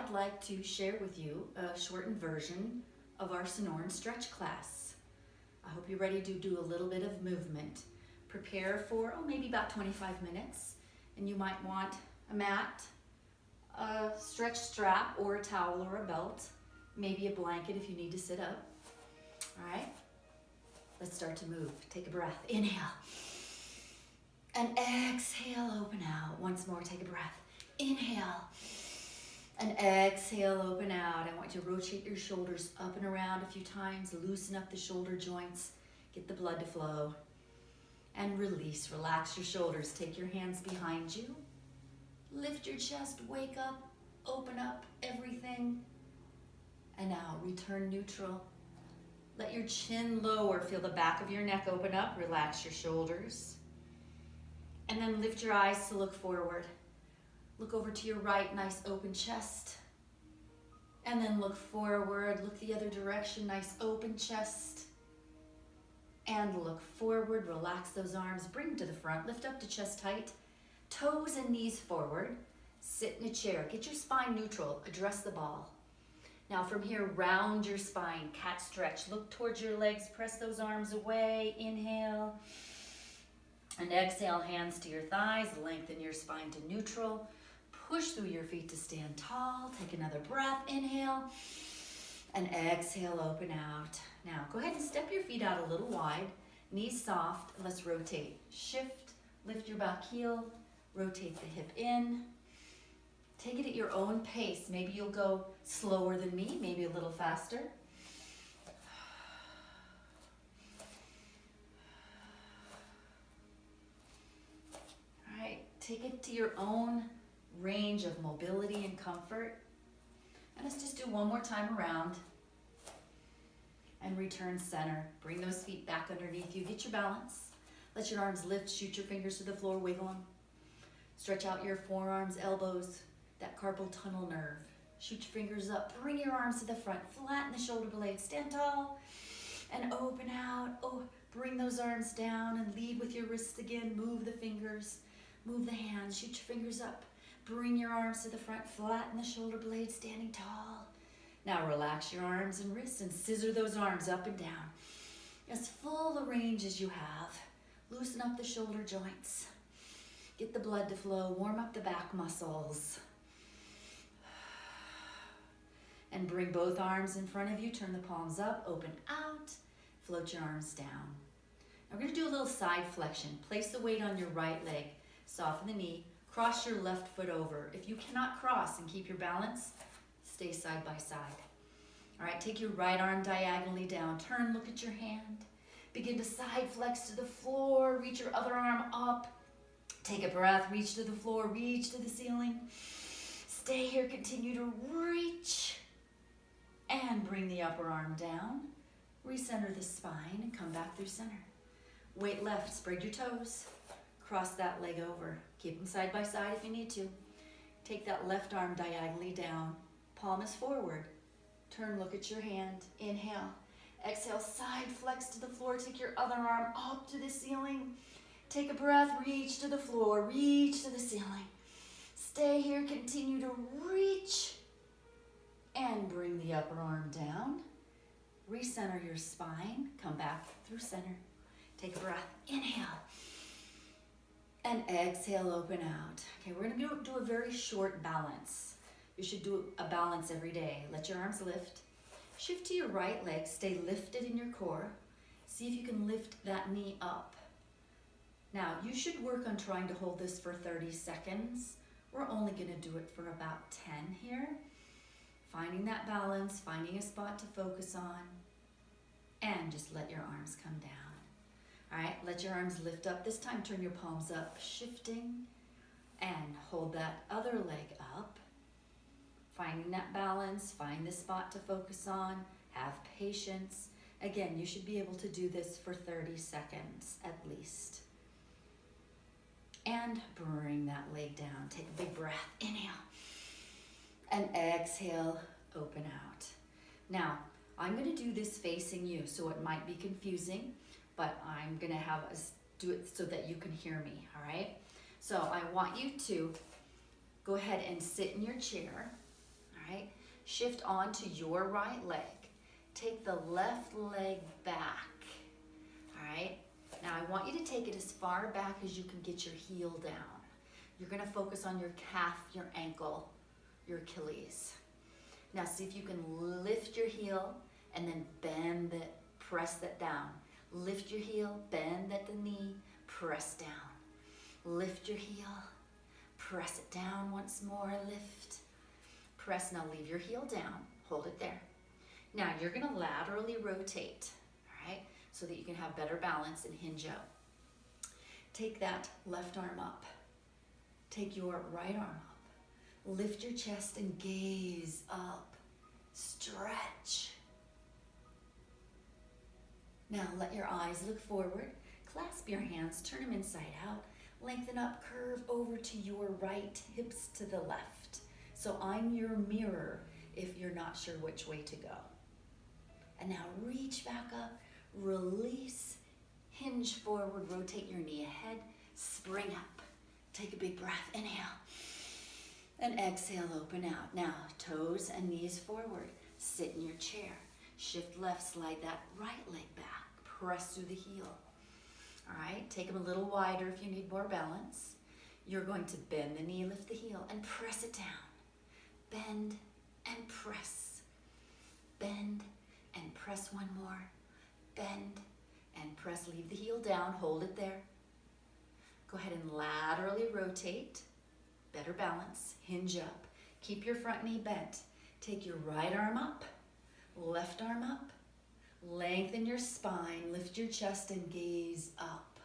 I'd like to share with you a shortened version of our Sonoran stretch class. I hope you're ready to do a little bit of movement. Prepare for maybe about 25 minutes, and you might want a mat, a stretch strap or a towel or a belt, maybe a blanket if you need to sit up. All right, let's start to move. Take a breath, inhale, and exhale, open out. Once more, take a breath, inhale, and exhale, open out. I want you to rotate your shoulders up and around a few times, loosen up the shoulder joints, get the blood to flow, and release. Relax your shoulders, take your hands behind you, lift your chest, wake up, open up everything, and now return neutral. Let your chin lower, feel the back of your neck open up, relax your shoulders, and then lift your eyes to look forward. Look over to your right, nice open chest, and then look forward, look the other direction, nice open chest, and look forward, relax those arms, bring to the front, lift up to chest height, toes and knees forward, sit in a chair, get your spine neutral, address the ball. Now from here, round your spine, cat stretch. Look towards your legs, press those arms away, inhale. And exhale, hands to your thighs, lengthen your spine to neutral. Push through your feet to stand tall. Take another breath, inhale. And exhale, open out. Now go ahead and step your feet out a little wide, knees soft, and let's rotate. Shift, lift your back heel, rotate the hip in. Take it at your own pace. Maybe you'll go slower than me, maybe a little faster. All right, take it to your own range of mobility and comfort. And let's just do one more time around. And return center. Bring those feet back underneath you. Get your balance. Let your arms lift, shoot your fingers to the floor, wiggle them. Stretch out your forearms, elbows, that carpal tunnel nerve. Shoot your fingers up, bring your arms to the front, flatten the shoulder blades, stand tall, and open out. Oh, bring those arms down and lead with your wrists again. Move the fingers, move the hands, shoot your fingers up. Bring your arms to the front, flatten the shoulder blades, standing tall. Now relax your arms and wrists and scissor those arms up and down. As full a range as you have. Loosen up the shoulder joints. Get the blood to flow, warm up the back muscles. And bring both arms in front of you, turn the palms up, open out, float your arms down. Now we're gonna do a little side flexion. Place the weight on your right leg, soften the knee, cross your left foot over. If you cannot cross and keep your balance, stay side by side. All right, take your right arm diagonally down, turn, look at your hand. Begin to side flex to the floor, reach your other arm up. Take a breath, reach to the floor, reach to the ceiling. Stay here, continue to reach. And bring the upper arm down. Recenter the spine and come back through center. Weight left, spread your toes. Cross that leg over. Keep them side by side if you need to. Take that left arm diagonally down. Palm is forward. Turn, look at your hand. Inhale. Exhale, side flex to the floor. Take your other arm up to the ceiling. Take a breath, reach to the floor, reach to the ceiling. Stay here, continue to reach. And bring the upper arm down. Recenter your spine. Come back through center. Take a breath. Inhale. And exhale, open out. Okay, we're going to do a very short balance. You should do a balance every day. Let your arms lift. Shift to your right leg. Stay lifted in your core. See if you can lift that knee up. Now, you should work on trying to hold this for 30 seconds. We're only going to do it for about 10 here. Finding that balance, finding a spot to focus on, and just let your arms come down. All right, let your arms lift up. This time, turn your palms up, shifting, and hold that other leg up. Finding that balance, find the spot to focus on, have patience. Again, you should be able to do this for 30 seconds at least. And bring that leg down. Take a big breath, inhale. And exhale, open out. Now, I'm going to do this facing you, so it might be confusing, but I'm going to have us do it so that you can hear me, all right? So I want you to go ahead and sit in your chair, all all right? Shift onto your right leg. Take the left leg back, all right? Now I want you to take it as far back as you can get your heel down. You're gonna focus on your calf, your ankle, your Achilles. Now see if you can lift your heel and then bend it, press that down. Lift your heel, bend at the knee, press down. Lift your heel, press it down once more, lift. Press, now leave your heel down, hold it there. Now you're gonna laterally rotate, all right? So that you can have better balance and hinge out. Take that left arm up. Take your right arm up. Lift your chest and gaze up. Stretch. Now let your eyes look forward. Clasp your hands, turn them inside out. Lengthen up, curve over to your right, hips to the left. So I'm your mirror if you're not sure which way to go. And now reach back up, release, hinge forward, rotate your knee ahead, spring up. Take a big breath, inhale, and exhale, open out. Now, toes and knees forward, sit in your chair. Shift left, slide that right leg back, press through the heel. All right, take them a little wider if you need more balance. You're going to bend the knee, lift the heel, and press it down. Bend and press. Bend and press one more. Bend and press, leave the heel down, hold it there. Go ahead and laterally rotate. Better balance, hinge up. Keep your front knee bent. Take your right arm up, left arm up. Lengthen your spine, lift your chest and gaze up.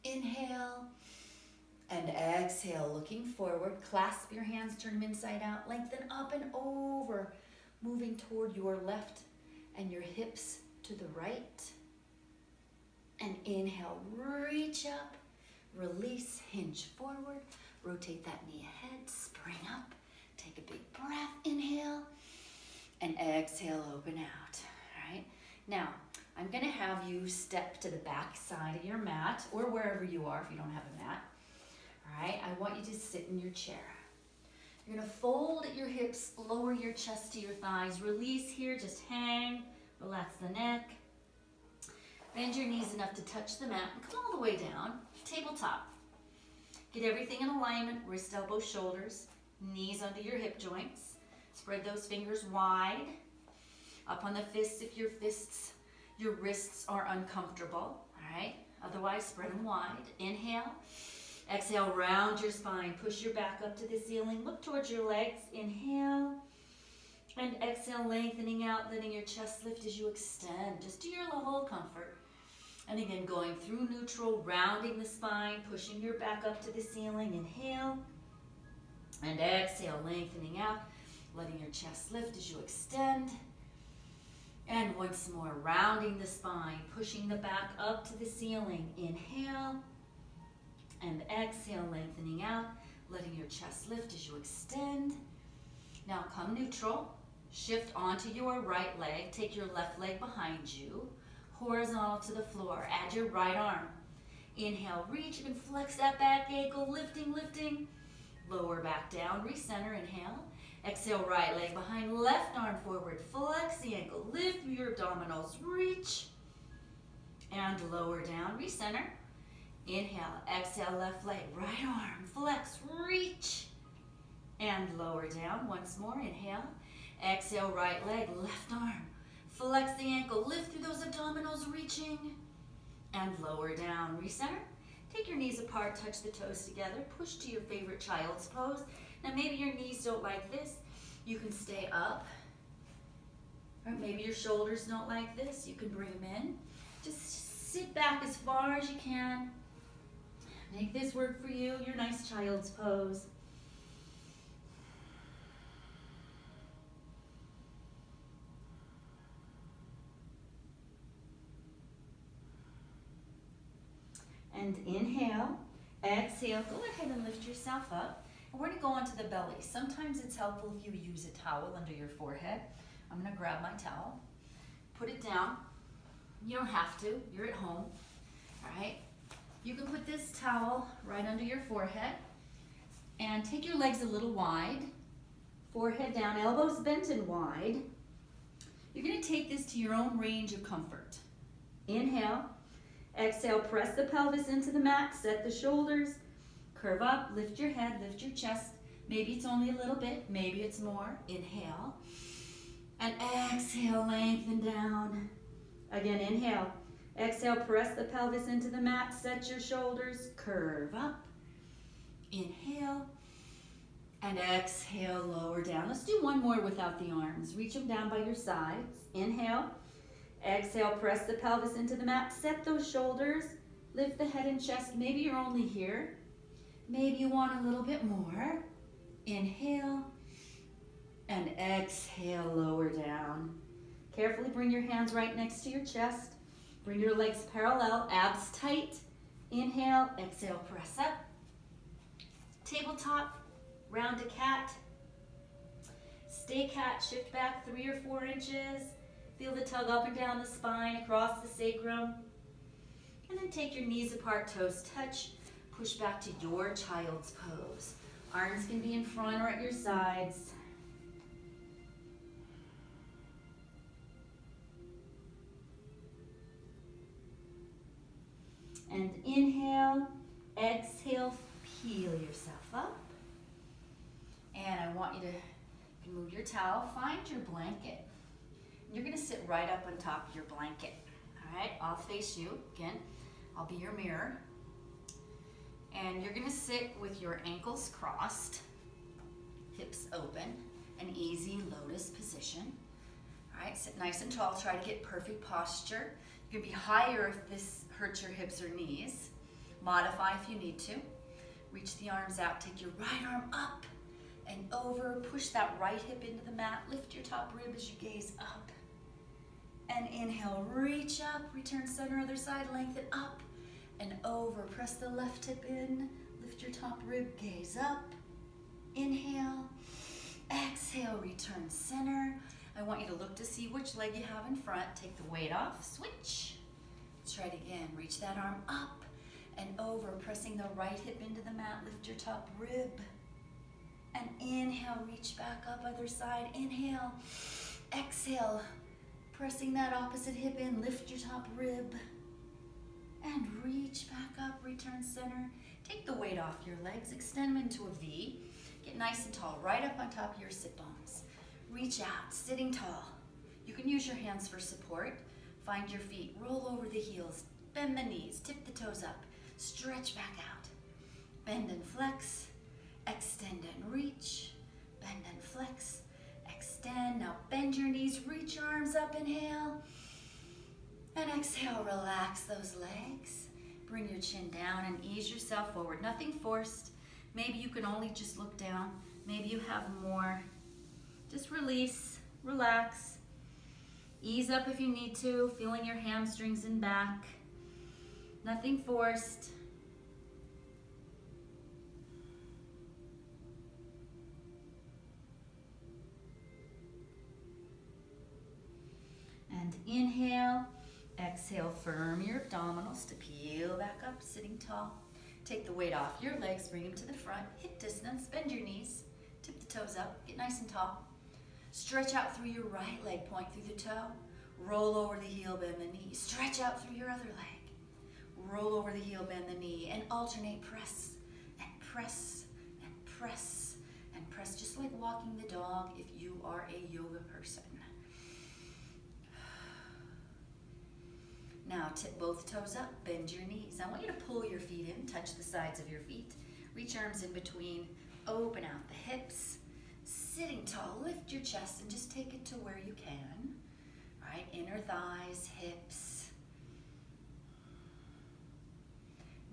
Inhale and exhale, looking forward. Clasp your hands, turn them inside out. Lengthen up and over, moving toward your left and your hips to the right. And inhale, reach up, release, hinge forward, rotate that knee ahead, spring up, take a big breath, inhale, and exhale, open out, all right? Now, I'm gonna have you step to the back side of your mat, or wherever you are if you don't have a mat, all right? I want you to sit in your chair. You're gonna fold at your hips, lower your chest to your thighs, release here, just hang, relax the neck. Bend your knees enough to touch the mat and come all the way down, tabletop. Get everything in alignment, wrist, elbow, shoulders, knees under your hip joints. Spread those fingers wide. Up on the fists if your wrists are uncomfortable, all right? Otherwise, spread them wide. Inhale. Exhale, round your spine. Push your back up to the ceiling. Look towards your legs. Inhale. And exhale, lengthening out, letting your chest lift as you extend, just to your level of comfort. And again, going through neutral, rounding the spine, pushing your back up to the ceiling. Inhale. And exhale, lengthening out, letting your chest lift as you extend. And once more, rounding the spine, pushing the back up to the ceiling. Inhale. And exhale, lengthening out, letting your chest lift as you extend. Now come neutral. Shift onto your right leg. Take your left leg behind you. Horizontal to the floor. Add your right arm. Inhale, reach and flex that back ankle. Lifting, lifting. Lower back down. Recenter, inhale. Exhale, right leg behind. Left arm forward. Flex the ankle. Lift your abdominals. Reach. And lower down. Recenter. Inhale. Exhale, left leg. Right arm. Flex. Reach. And lower down. Once more. Inhale. Exhale, right leg, left arm. Flex the ankle, lift through those abdominals, reaching. And lower down, recenter. Take your knees apart, touch the toes together. Push to your favorite child's pose. Now maybe your knees don't like this. You can stay up. Or maybe your shoulders don't like this. You can bring them in. Just sit back as far as you can. Make this work for you, your nice child's pose. And inhale, exhale, go ahead and lift yourself up. And we're gonna go onto the belly. Sometimes it's helpful if you use a towel under your forehead. I'm gonna grab my towel, put it down. You don't have to, you're at home, all right? You can put this towel right under your forehead and take your legs a little wide Forehead down, elbows bent and wide. You're going to take this to your own range of comfort. Inhale. Exhale, press the pelvis into the mat, set the shoulders, curve up, lift your head, lift your chest. Maybe it's only a little bit, maybe it's more. Inhale. And exhale, lengthen down. Again, inhale. Exhale, press the pelvis into the mat, set your shoulders, curve up. Inhale. And exhale, lower down. Let's do one more without the arms. Reach them down by your sides. Inhale. Exhale, press the pelvis into the mat, set those shoulders, lift the head and chest. Maybe you're only here. Maybe you want a little bit more. Inhale. And exhale, lower down. Carefully bring your hands right next to your chest. Bring your legs parallel, abs tight. Inhale, exhale, press up. Tabletop, round to cat. Stay cat, shift back 3 or 4 inches. Feel the tug up and down the spine, across the sacrum. And then take your knees apart, toes touch. Push back to your child's pose. Arms can be in front or at your sides. And inhale, exhale, peel yourself up. And I want you to move your towel, find your blanket. You're gonna sit right up on top of your blanket. All right, I'll face you. Again, I'll be your mirror. And you're gonna sit with your ankles crossed, hips open, an easy lotus position. All right, sit nice and tall, try to get perfect posture. You can be higher if this hurts your hips or knees. Modify if you need to. Reach the arms out, take your right arm up and over. Push that right hip into the mat. Lift your top rib as you gaze up. And inhale, reach up, return center, other side, lengthen up and over. Press the left hip in, lift your top rib, gaze up. Inhale, exhale, return center. I want you to look to see which leg you have in front. Take the weight off, switch. Let's try it again. Reach that arm up and over, pressing the right hip into the mat. Lift your top rib. And inhale, reach back up, other side. Inhale, exhale, pressing that opposite hip in. Lift your top rib. And reach back up, return center. Take the weight off your legs, extend them into a V. Get nice and tall, right up on top of your sit bones. Reach out, sitting tall. You can use your hands for support. Find your feet, roll over the heels, bend the knees, tip the toes up, stretch back out. Bend and flex, extend and reach, bend and flex, extend. Now bend your knees, reach your arms up, inhale. And exhale, relax those legs. Bring your chin down and ease yourself forward. Nothing forced. Maybe you can only just look down. Maybe you have more. Just release, relax. Ease up if you need to, feeling your hamstrings and back. Nothing forced. And inhale, exhale, firm your abdominals to peel back up, sitting tall. Take the weight off your legs, bring them to the front, hip distance, bend your knees, tip the toes up, get nice and tall. Stretch out through your right leg, point through the toe. Roll over the heel, bend the knee. Stretch out through your other leg. Roll over the heel, bend the knee, and alternate press and press and press and press, just like walking the dog if you are a yoga person. Now tip both toes up, bend your knees. I want you to pull your feet in, touch the sides of your feet. Reach arms in between, open out the hips. Sitting tall, lift your chest and just take it to where you can. Right, inner thighs, hips.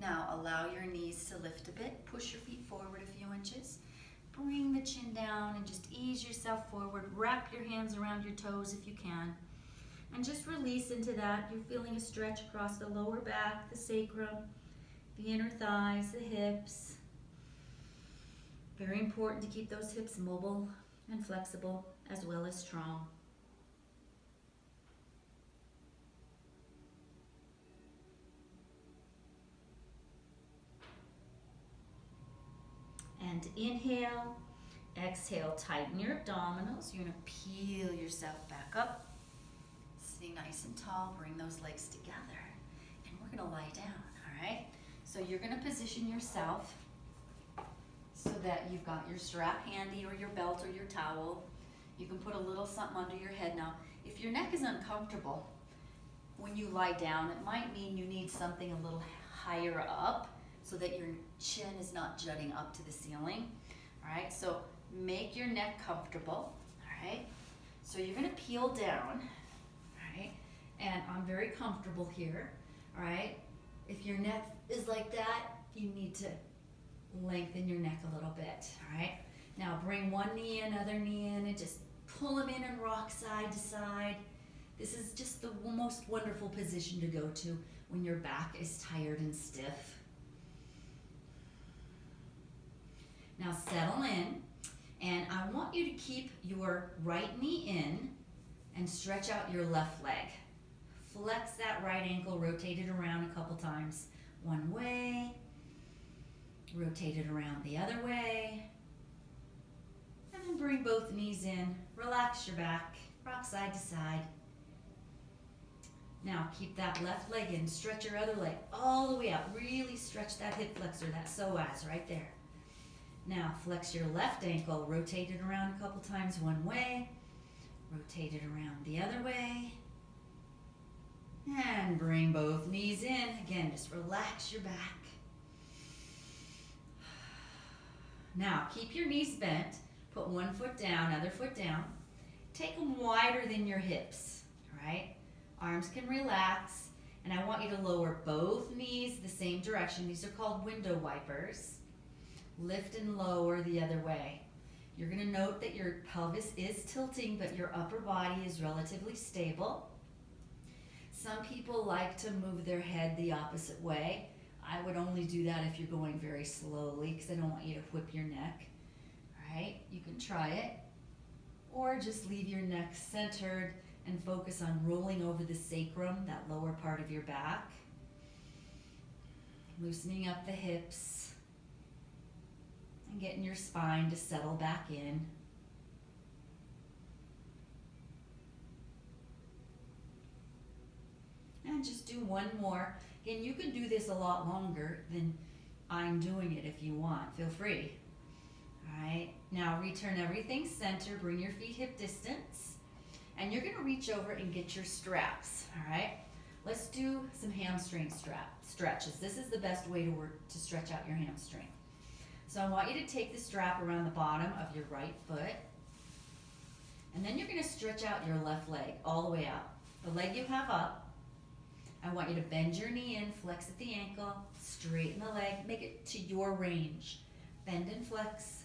Now allow your knees to lift a bit. Push your feet forward a few inches. Bring the chin down and just ease yourself forward. Wrap your hands around your toes if you can. And just release into that. You're feeling a stretch across the lower back, the sacrum, the inner thighs, the hips. Very important to keep those hips mobile and flexible as well as strong. And inhale, Exhale, tighten your abdominals. You're gonna peel yourself back up. Sitting nice and tall, bring those legs together. And we're gonna lie down, all right? So you're gonna position yourself so that you've got your strap handy or your belt or your towel. You can put a little something under your head. Now, if your neck is uncomfortable, when you lie down, it might mean you need something a little higher up so that your chin is not jutting up to the ceiling, all right? So make your neck comfortable, all right? So you're gonna peel down, all right? And I'm very comfortable here, all right? If your neck is like that, you need to lengthen your neck a little bit, all right? Now bring one knee in, other knee in, and just pull them in and rock side to side. This is just the most wonderful position to go to when your back is tired and stiff. Now settle in, and I want you to keep your right knee in and stretch out your left leg. Flex that right ankle, rotate it around a couple times. One way, rotate it around the other way, and then bring both knees in, relax your back, rock side to side. Now keep that left leg in, stretch your other leg all the way out, really stretch that hip flexor, that psoas right there. Now flex your left ankle, rotate it around a couple times one way, rotate it around the other way, and bring both knees in. Again, just relax your back. Now keep your knees bent, put one foot down, other foot down. Take them wider than your hips, all right? Arms can relax, and I want you to lower both knees the same direction. These are called window wipers. Lift and lower the other way. You're gonna note that your pelvis is tilting, but your upper body is relatively stable. Some people like to move their head the opposite way. I would only do that if you're going very slowly because I don't want you to whip your neck. All right, you can try it. Or just leave your neck centered and focus on rolling over the sacrum, that lower part of your back. Loosening up the hips and getting your spine to settle back in. And just do one more. Again, you can do this a lot longer than I'm doing it if you want. Feel free. All right, now return everything center, bring your feet hip distance, and you're gonna reach over and get your straps, all right? Let's do some hamstring stretches. This is the best way to stretch out your hamstring. So I want you to take the strap around the bottom of your right foot, and then you're gonna stretch out your left leg all the way out. The leg you have up, I want you to bend your knee in, flex at the ankle, straighten the leg, make it to your range. Bend and flex,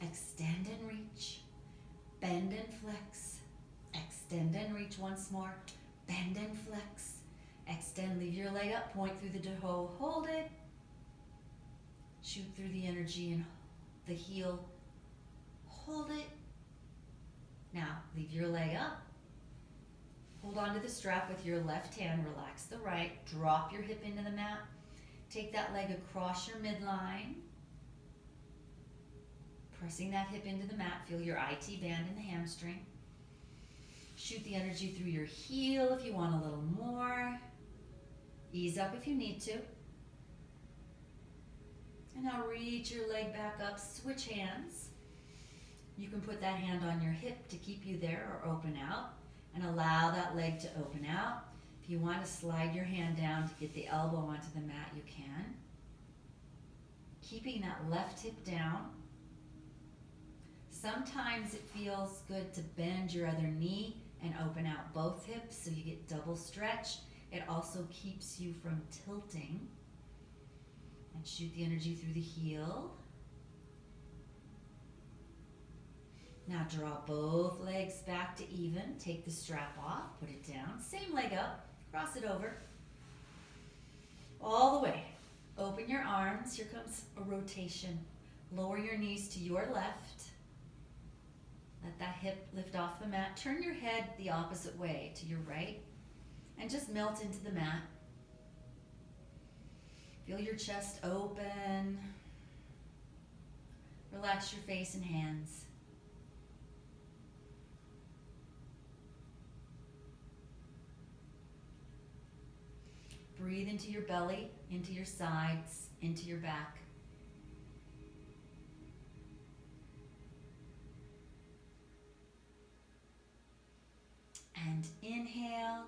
extend and reach, bend and flex, extend and reach once more, bend and flex, extend, leave your leg up, point through the toe, hold it, shoot through the energy and the heel, hold it. Now, leave your leg up, hold onto the strap with your left hand, relax the right, drop your hip into the mat, take that leg across your midline, pressing that hip into the mat, feel your IT band in the hamstring. Shoot the energy through your heel if you want a little more. Ease up if you need to. And now reach your leg back up, switch hands. You can put that hand on your hip to keep you there or open out, and allow that leg to open out. If you want to slide your hand down to get the elbow onto the mat, you can. Keeping that left hip down. Sometimes it feels good to bend your other knee and open out both hips so you get double stretch. It also keeps you from tilting. And shoot the energy through the heel. Now draw both legs back to even. Take the strap off, put it down. Same leg up, cross it over. All the way. Open your arms. Here comes a rotation. Lower your knees to your left. Let that hip lift off the mat. Turn your head the opposite way to your right and just melt into the mat. Feel your chest open. Relax your face and hands. Breathe into your belly, into your sides, into your back. And inhale,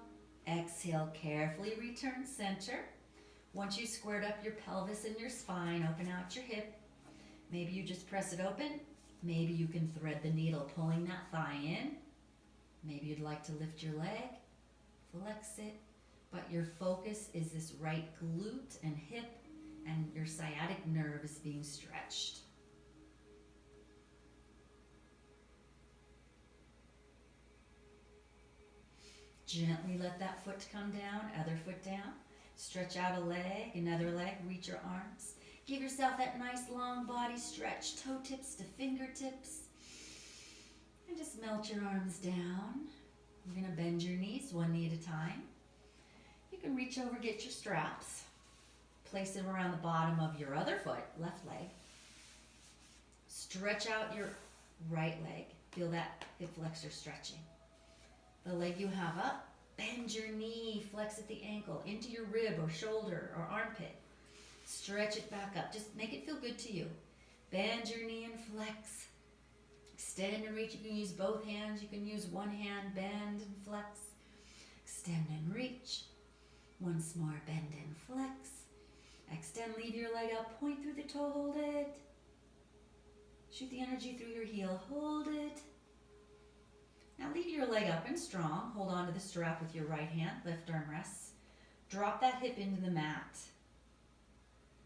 exhale, carefully return center. Once you squared up your pelvis and your spine, open out your hip. Maybe you just press it open. Maybe you can thread the needle, pulling that thigh in. Maybe you'd like to lift your leg, flex it, but your focus is this right glute and hip, and your sciatic nerve is being stretched. Gently let that foot come down, other foot down. Stretch out a leg, another leg, reach your arms. Give yourself that nice long body stretch, toe tips to fingertips. And just melt your arms down. You're gonna bend your knees, one knee at a time. You can reach over, get your straps. Place them around the bottom of your other foot, left leg. Stretch out your right leg. Feel that hip flexor stretching. The leg you have up, bend your knee, flex at the ankle, into your rib or shoulder or armpit. Stretch it back up. Just make it feel good to you. Bend your knee and flex. Extend and reach. You can use both hands. You can use one hand, bend and flex. Extend and reach. Once more, bend and flex. Extend, leave your leg out, point through the toe, hold it. Shoot the energy through your heel, hold it. Now leave your leg up and strong. Hold on to the strap with your right hand, left arm rests. Drop that hip into the mat.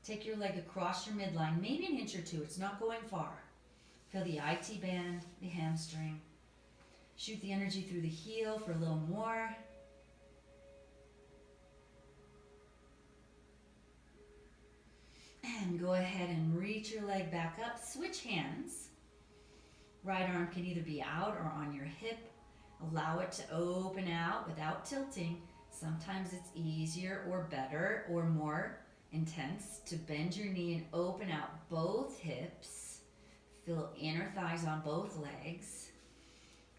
Take your leg across your midline, maybe an inch or two, it's not going far. Feel the IT band, the hamstring. Shoot the energy through the heel for a little more. And go ahead and reach your leg back up. Switch hands. Right arm can either be out or on your hip. Allow it to open out without tilting. Sometimes it's easier or better or more intense to bend your knee and open out both hips. Feel inner thighs on both legs.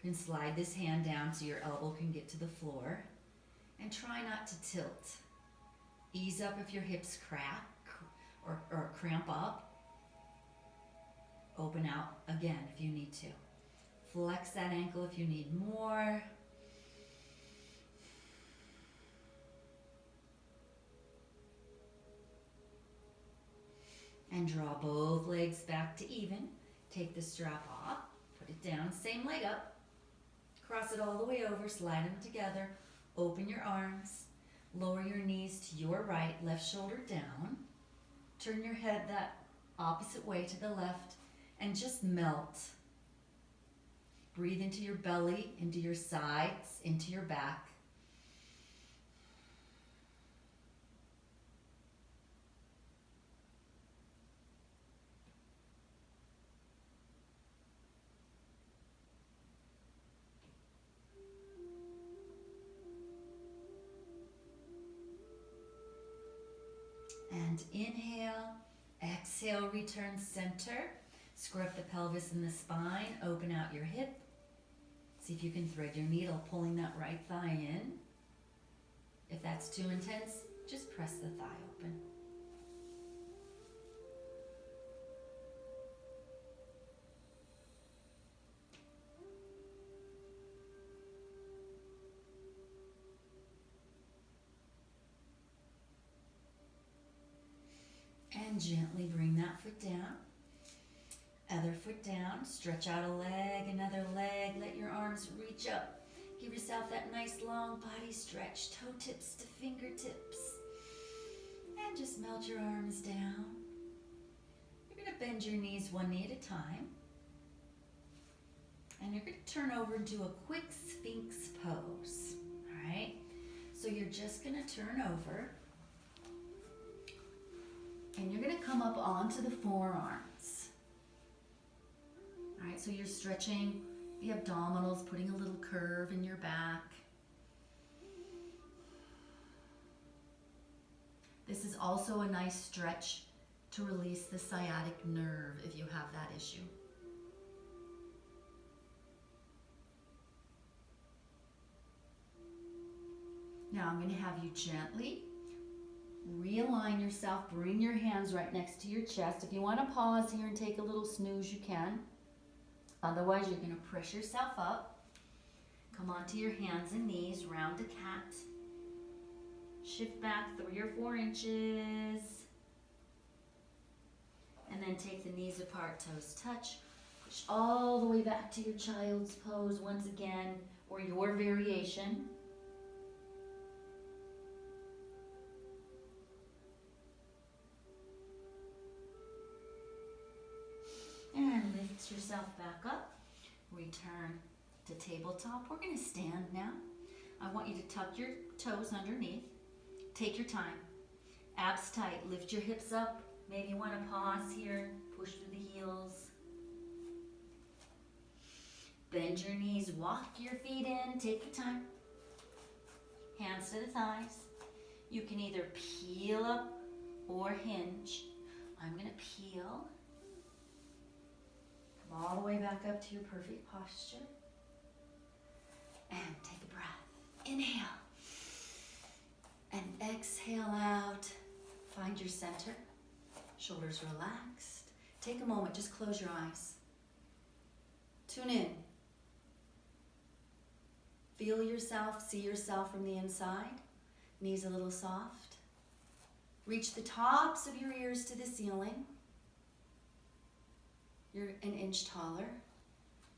You can slide this hand down so your elbow can get to the floor. And try not to tilt. Ease up if your hips crack or cramp up. Open out again if you need to. Flex that ankle if you need more. And draw both legs back to even. Take the strap off, put it down, same leg up. Cross it all the way over, slide them together. Open your arms. Lower your knees to your right, left shoulder down. Turn your head that opposite way to the left and just melt. Breathe into your belly, into your sides, into your back. And inhale, exhale, return center. Square up the pelvis and the spine, open out your hip. See if you can thread your needle, pulling that right thigh in. If that's too intense, just press the thigh open. And gently bring that foot down. Other foot down. Stretch out a leg, another leg. Let your arms reach up. Give yourself that nice long body stretch. Toe tips to fingertips. And just melt your arms down. You're going to bend your knees one knee at a time. And you're going to turn over into a quick Sphinx pose. All right? So you're just going to turn over. And you're going to come up onto the forearms. All right, so you're stretching the abdominals, putting a little curve in your back. This is also a nice stretch to release the sciatic nerve if you have that issue. Now I'm going to have you gently Realign yourself. Bring your hands right next to your chest. If you want to pause here and take a little snooze, you can. Otherwise, you're going to press yourself up. Come onto your hands and knees, round a cat. Shift back 3 or 4 inches. And then take the knees apart, toes touch. Push all the way back to your child's pose once again, or your variation. And lift yourself back up. Return to tabletop. We're going to stand now. I want you to tuck your toes underneath. Take your time. Abs tight. Lift your hips up. Maybe you want to pause here. Push through the heels. Bend your knees. Walk your feet in. Take your time. Hands to the thighs. You can either peel up or hinge. I'm going to peel. Come all the way back up to your perfect posture. And take a breath. Inhale. And exhale out. Find your center. Shoulders relaxed. Take a moment. Just close your eyes. Tune in. Feel yourself. See yourself from the inside. Knees a little soft. Reach the tops of your ears to the ceiling. You're an inch taller.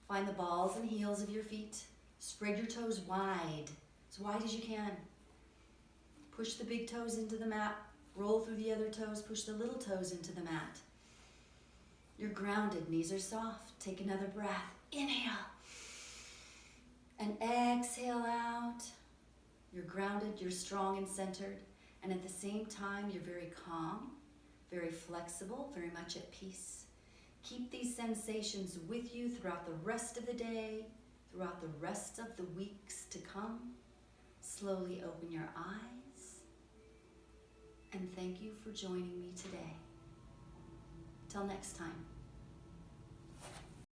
Find the balls and heels of your feet. Spread your toes wide, as wide as you can. Push the big toes into the mat. Roll through the other toes. Push the little toes into the mat. You're grounded. Knees are soft. Take another breath. Inhale. And exhale out. You're grounded. You're strong and centered. And at the same time, you're very calm, very flexible, very much at peace. Keep these sensations with you throughout the rest of the day, throughout the rest of the weeks to come. Slowly open your eyes. And thank you for joining me today. Till next time.